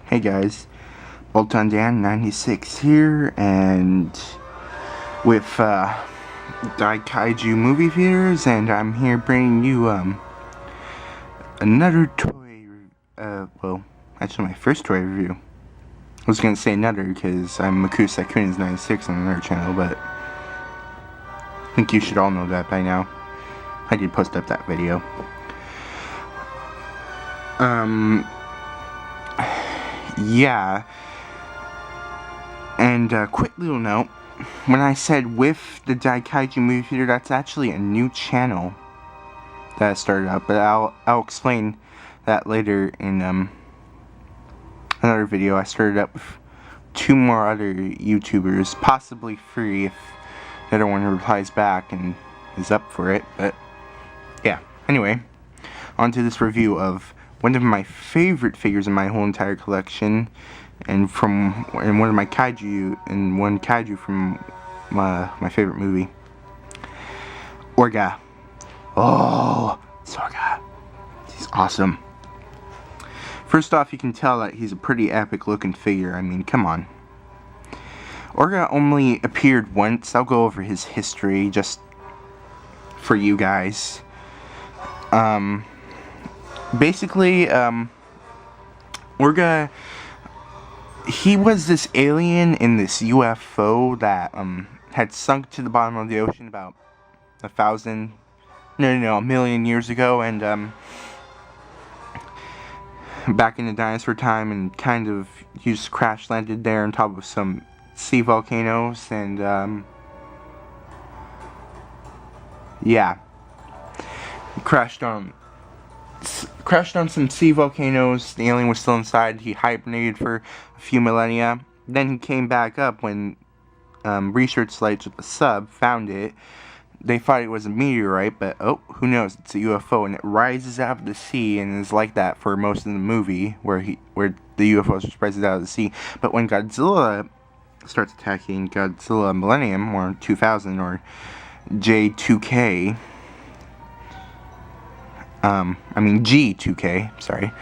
Hey guys, Bolton Dan 96 here, and with Kaiju movie theaters, and I'm here bringing you another toy. Well, actually my first toy review. I was gonna say another because I'm Makusa Kunin's 96 on another channel, but I think you should all know that by now. I did post up that video. Yeah, and quick little note, when I said with the Kaiju movie theater, that's actually a new channel that I started up, but I'll explain that later in another video. I started up with 2 more other YouTubers, possibly 3 if the other one replies back and is up for it, but yeah. Anyway, on to this review of one of my favorite figures in my whole entire collection, and one of my kaiju, and one kaiju from my favorite movie, Orga. Oh, it's Orga. He's awesome. First off, you can tell that he's a pretty epic looking figure. I mean, come on. Orga only appeared once. I'll go over his history just for you guys. Basically, Orga, he was this alien in this UFO that, had sunk to the bottom of the ocean about a million years ago, and, back in the dinosaur time, and kind of, he just crash landed there on top of some sea volcanoes, and, yeah, he crashed on some sea volcanoes. The alien was still inside. He hibernated for a few millennia. Then he came back up when research sites with the sub found it. They thought it was a meteorite, but oh, who knows? It's a UFO, and it rises out of the sea and is like that for most of the movie, where the UFO just rises out of the sea. But when Godzilla starts attacking, Godzilla Millennium, or 2000, or J2K. G2K, sorry.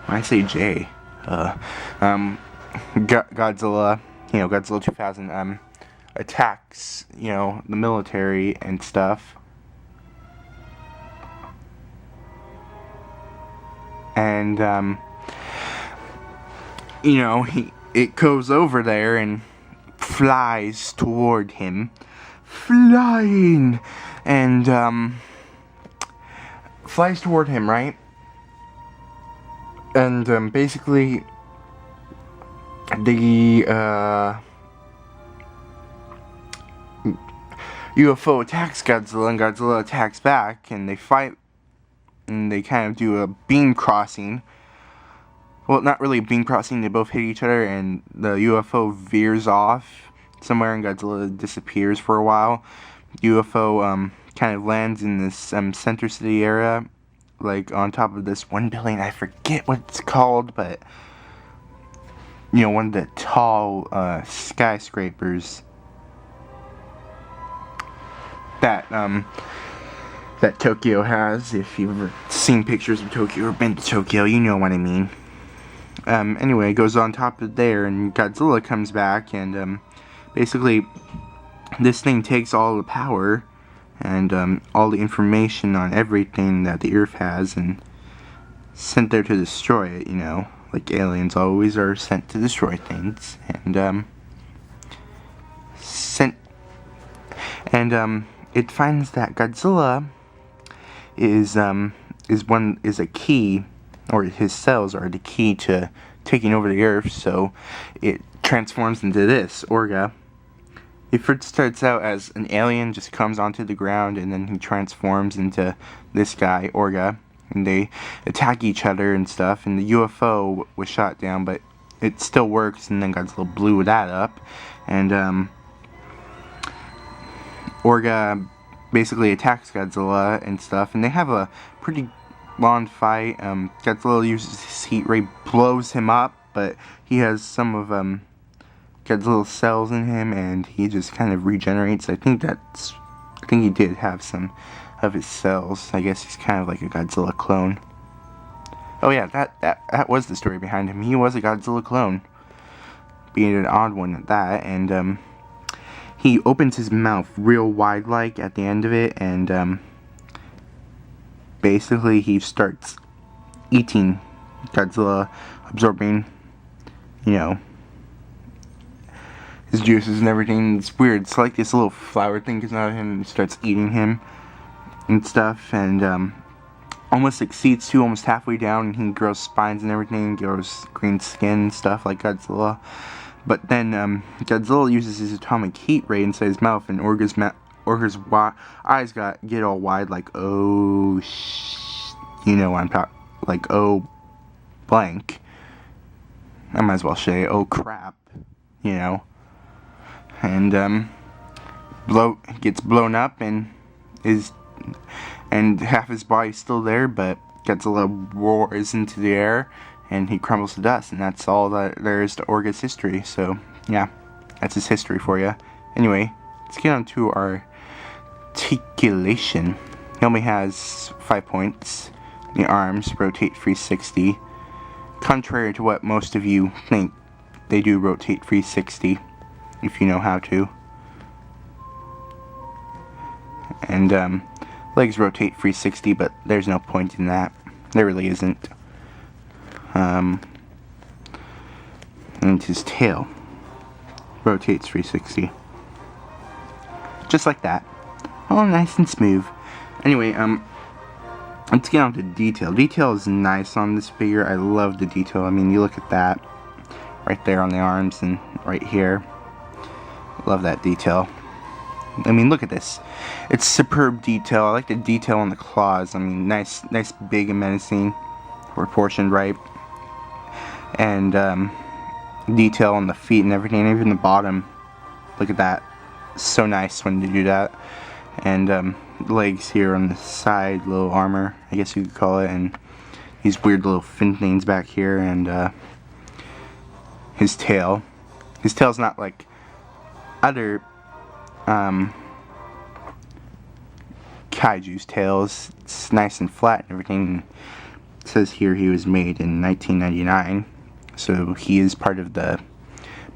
When I say J, Godzilla, Godzilla 2000, attacks, the military and stuff. And, it goes over there and flies toward him. Flying! And, flies toward him, right? And, basically, the, UFO attacks Godzilla, and Godzilla attacks back, and they fight, and they kind of do a beam crossing. Well, not really a beam crossing, they both hit each other, and the UFO veers off somewhere, and Godzilla disappears for a while. UFO, kind of lands in this center city area, like on top of this one building. I forget what it's called, but one of the tall skyscrapers that Tokyo has. If you've ever seen pictures of Tokyo or been to Tokyo, you know what I mean. Anyway, it goes on top of there, and Godzilla comes back, and basically this thing takes all the power and all the information on everything that the Earth has, and sent there to destroy it, like aliens always are sent to destroy things, and it finds that Godzilla is a key, or his cells are the key to taking over the Earth, so it transforms into this, Orga. It first starts out as an alien, just comes onto the ground, and then he transforms into this guy, Orga, and they attack each other and stuff, and the UFO was shot down, but it still works, and then Godzilla blew that up, and Orga basically attacks Godzilla and stuff, and they have a pretty long fight. Godzilla uses his heat ray, blows him up, but he has some of Godzilla's cells in him, and he just kind of regenerates. I think he did have some of his cells. I guess he's kind of like a Godzilla clone. Oh yeah, that was the story behind him. He was a Godzilla clone, being an odd one at that, and he opens his mouth real wide like at the end of it, and basically he starts eating Godzilla, absorbing, you know, his juices and everything. It's weird. It's like this little flower thing comes out of him and starts eating him and stuff, and almost succeeds to almost halfway down, and he grows spines and everything, grows green skin and stuff like Godzilla. But then Godzilla uses his atomic heat ray inside his mouth, and Orga's eyes get all wide, like, oh you know what I'm talking, like, oh blank. I might as well say, oh crap, you know. And gets blown up, and half his body's still there, but Godzilla roars into the air, and he crumbles to dust, and that's all that there is to Orga's history. So, yeah, that's his history for you. Anyway, let's get on to our articulation. He only has 5 points. The arms rotate 360. Contrary to what most of you think, they do rotate 360, if you know how to. And, legs rotate 360, but there's no point in that. There really isn't. And his tail rotates 360. Just like that. Oh, nice and smooth. Anyway, let's get on to detail. Detail is nice on this figure. I love the detail. I mean, you look at that. Right there on the arms and right here. Love that detail. I mean, look at this. It's superb detail. I like the detail on the claws. I mean, nice, big and menacing, proportioned right. And detail on the feet and everything, and even the bottom. Look at that. So nice when they do that. And legs here on the side, little armor, I guess you could call it, and these weird little fin things back here, and his tail. His tail's not like other Kaiju's tails. It's nice and flat and everything. It says here he was made in 1999, so he is part of the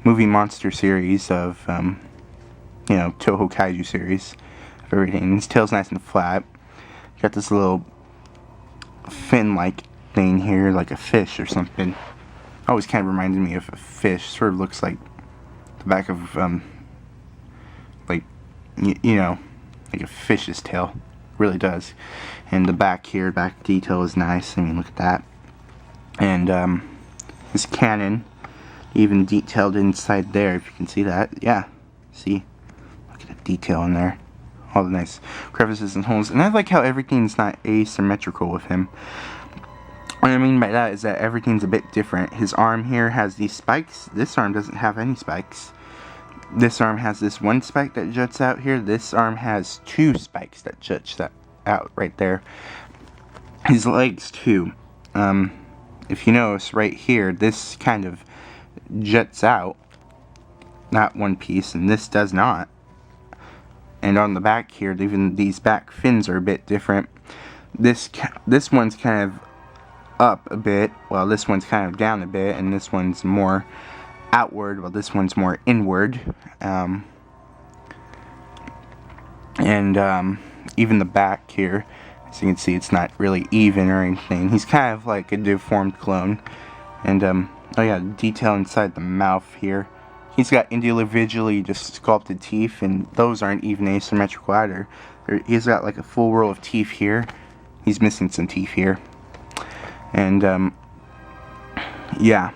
movie monster series of you know, Toho Kaiju series of everything. His tail's nice and flat. Got this little fin-like thing here, like a fish or something. Always kind of reminded me of a fish. Sort of looks like the back of like you know, like a fish's tail. Really does. And the back here, back detail is nice. I mean, look at that. And his cannon, even detailed inside there, if you can see that. Yeah, see, look at the detail in there. All the nice crevices and holes. And I like how everything's not asymmetrical with him. What I mean by that is that everything's a bit different. His arm here has these spikes. This arm doesn't have any spikes. This arm has this one spike that juts out here. This arm has two spikes that juts out right there. His legs too. If you notice right here, this kind of juts out. Not one piece, and this does not. And on the back here, even these back fins are a bit different. This one's kind of up a bit, while this one's kind of down a bit, and this one's more outward, while this one's more inward. Even the back here, as you can see, it's not really even or anything. He's kind of like a deformed clone. And oh yeah, detail inside the mouth here. He's got individually just sculpted teeth, and those aren't even asymmetrical either. He's got like a full row of teeth here. He's missing some teeth here. And yeah,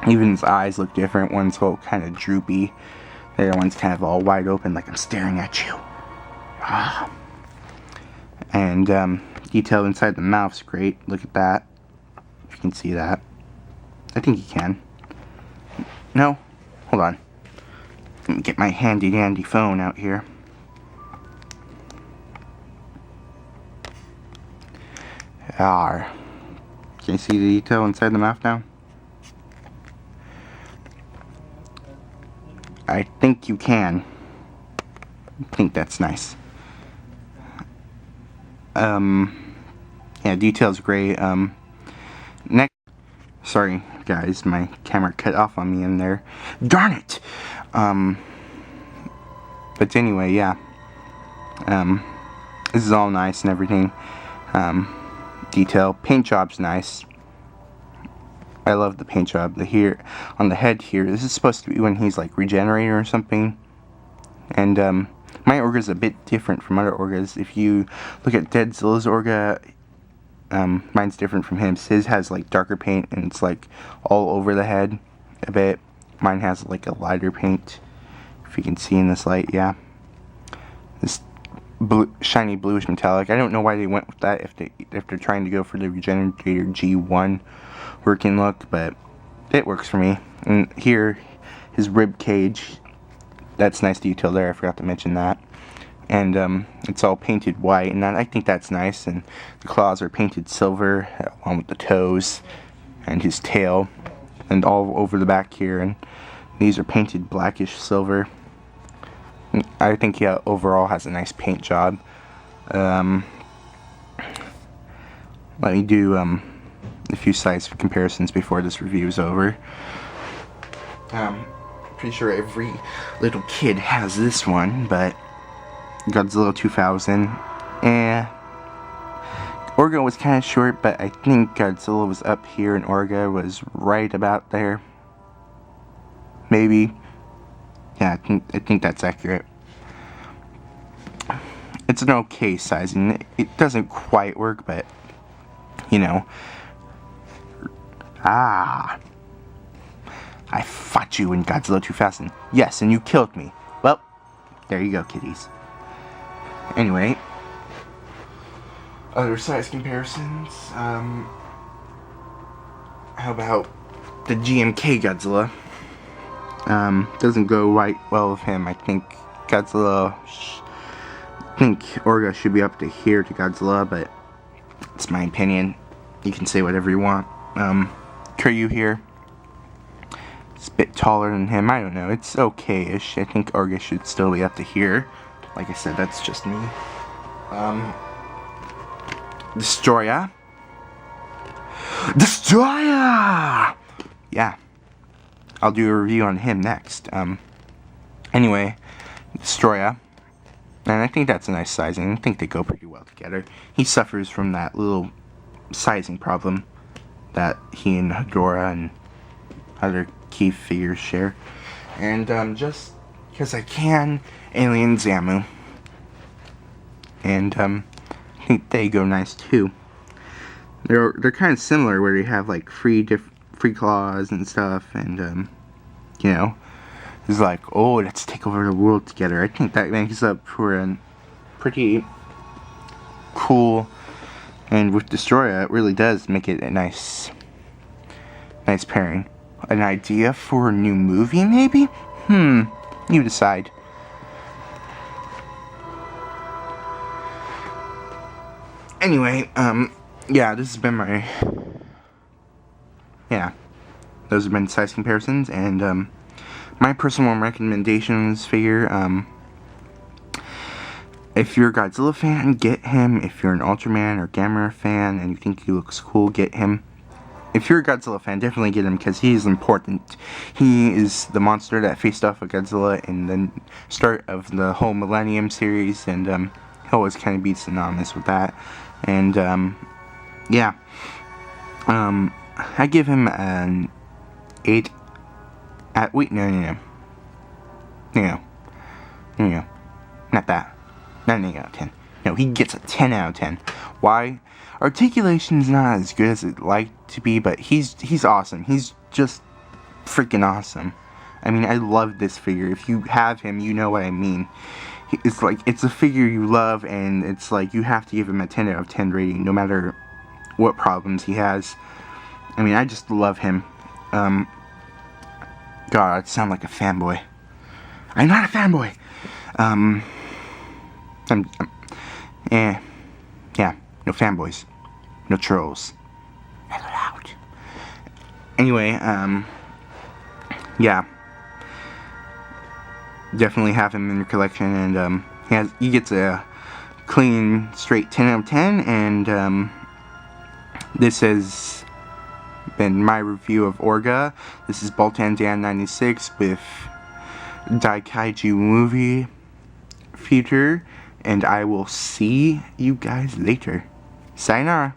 even his eyes look different. One's all kind of droopy. The other one's kind of all wide open, like I'm staring at you. Ah. And detail inside the mouth's great. Look at that. If you can see that. I think you can. No? Hold on. Let me get my handy dandy phone out here. Can you see the detail inside the mouth now? I think you can. I think that's nice. Yeah, detail's great. Sorry, guys, my camera cut off on me in there. Darn it! But anyway, yeah. This is all nice and everything. Detail. Paint job's nice. I love the paint job. The here on the head here. This is supposed to be when he's like regenerating or something. And my Orga is a bit different from other Orgas. If you look at Deadzilla's Orga, mine's different from his. His has like darker paint and it's like all over the head a bit. Mine has like a lighter paint. If you can see in this light, yeah. This blue, shiny bluish metallic. I don't know why they went with that if they're trying to go for the Regenerator G1 working look, but it works for me. And here, his rib cage. That's nice detail there. I forgot to mention that. And it's all painted white, and I think that's nice. And the claws are painted silver, along with the toes and his tail, and all over the back here. And these are painted blackish silver. I think he overall has a nice paint job. Let me do a few size comparisons before this review is over. Pretty sure every little kid has this one, but Godzilla 2000. Orga was kind of short, but I think Godzilla was up here and Orga was right about there. Maybe. Yeah, I think that's accurate. It's an okay sizing. It doesn't quite work, but you know. I fought you in Godzilla 2000. Yes, and you killed me. Well, there you go, kiddies. Anyway, other size comparisons. How about the GMK Godzilla? Doesn't go right well with him. I think Godzilla. I think Orga should be up to here to Godzilla, but it's my opinion. You can say whatever you want. Kaiju here. It's a bit taller than him. I don't know. It's okay-ish. I think Orga should still be up to here. Like I said, that's just me. Destroyer. Yeah. I'll do a review on him next. Anyway, Destroyer. And I think that's a nice sizing. I think they go pretty well together. He suffers from that little sizing problem that he and Hedorah and other key figures share. And just because I can, Alien Zamu. And I think they go nice too. They're kind of similar, where you have like free claws and stuff, and you know, it's like, oh, let's take over the world together. I think that makes up for a pretty cool, and with Destroyer, it really does make it a nice pairing. An idea for a new movie, maybe? You decide. Anyway, yeah, this has been my, those have been size comparisons, and, my personal recommendations figure, if you're a Godzilla fan, get him. If you're an Ultraman or Gamera fan and you think he looks cool, get him. If you're a Godzilla fan, definitely get him, because he is important. He is the monster that faced off with Godzilla in the start of the whole Millennium series, and he always kind of beats synonymous with that. And yeah, I give him an 8 at, wait, no, not that, not an 8 out of 10. No, he gets a 10 out of 10. Why? Articulation's not as good as it'd like to be, but he's awesome. He's just freaking awesome. I mean, I love this figure. If you have him, you know what I mean. It's like, it's a figure you love, and it's like you have to give him a 10 out of 10 rating, no matter what problems he has. I mean, I just love him. God, I sound like a fanboy. I'm not a fanboy. Yeah, no fanboys, no trolls. Let it out. Anyway, yeah, definitely have him in your collection, and he gets a clean, straight 10 out of 10, and this is been my review of Orga. This is Boltan Dan 96 with Kaiju movie feature, and I will see you guys later. Sayonara.